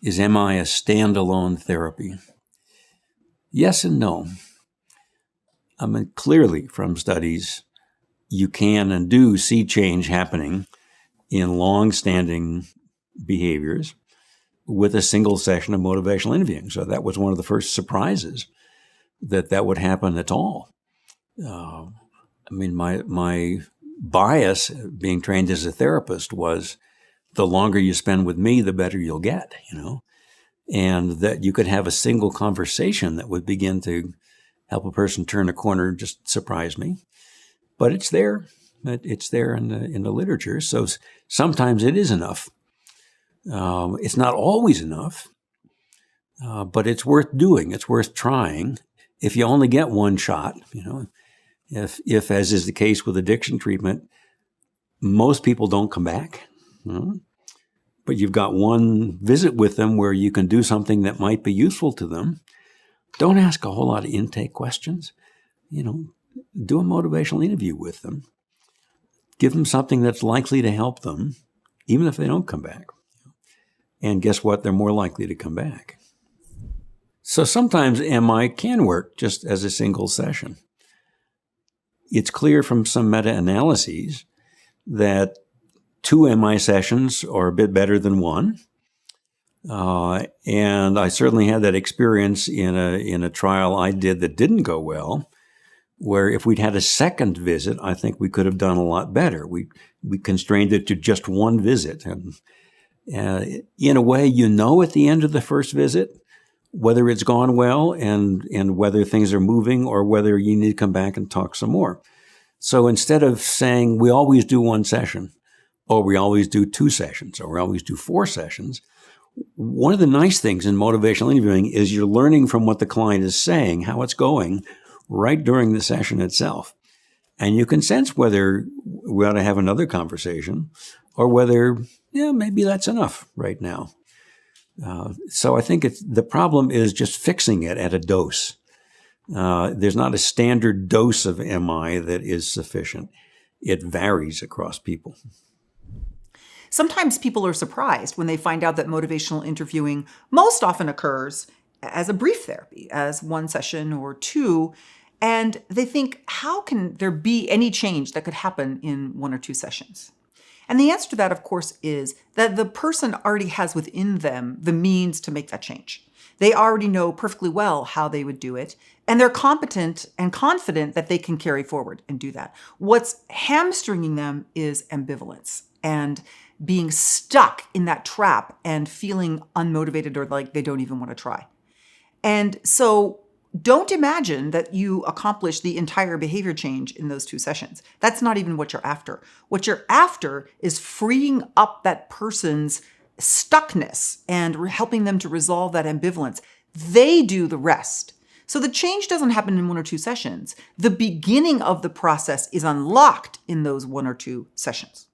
Is MI a standalone therapy? Yes and no. I mean, clearly from studies, you can and do see change happening in long-standing behaviors with a single session of motivational interviewing. So that was one of the first surprises that would happen at all. I mean, my bias being trained as a therapist was the longer you spend with me, the better you'll get, and that you could have a single conversation that would begin to help a person turn a corner just surprised me. But it's there. It's there in the literature. So sometimes it is enough. It's not always enough, but it's worth doing. It's worth trying. If you only get one shot, if as is the case with addiction treatment, most people don't come back. But you've got one visit with them where you can do something that might be useful to them. Don't ask a whole lot of intake questions. Do a motivational interview with them. Give them something that's likely to help them, even if they don't come back. And guess what? They're more likely to come back. So sometimes MI can work just as a single session. It's clear from some meta-analyses that 2 MI sessions are a bit better than 1. And I certainly had that experience in a trial I did that didn't go well, where if we'd had a second visit, I think we could have done a lot better. We constrained it to just 1 visit. And in a way, at the end of the first visit, whether it's gone well and whether things are moving or whether you need to come back and talk some more. So instead of saying we always do 1 session, or we always do 2 sessions, or we always do 4 sessions, one of the nice things in motivational interviewing is you're learning from what the client is saying, how it's going, right during the session itself. And you can sense whether we ought to have another conversation or whether, maybe that's enough right now. So I think the problem is just fixing it at a dose. There's not a standard dose of MI that is sufficient. It varies across people. Sometimes people are surprised when they find out that motivational interviewing most often occurs as a brief therapy, as 1 session or 2, and they think, how can there be any change that could happen in 1 or 2 sessions? And the answer to that, of course, is that the person already has within them the means to make that change. They already know perfectly well how they would do it, and they're competent and confident that they can carry forward and do that. What's hamstringing them is ambivalence and being stuck in that trap and feeling unmotivated or like they don't even want to try. And so don't imagine that you accomplish the entire behavior change in those 2 sessions. That's not even what you're after. What you're after is freeing up that person's stuckness and helping them to resolve that ambivalence. They do the rest. So the change doesn't happen in 1 or 2 sessions. The beginning of the process is unlocked in those 1 or 2 sessions.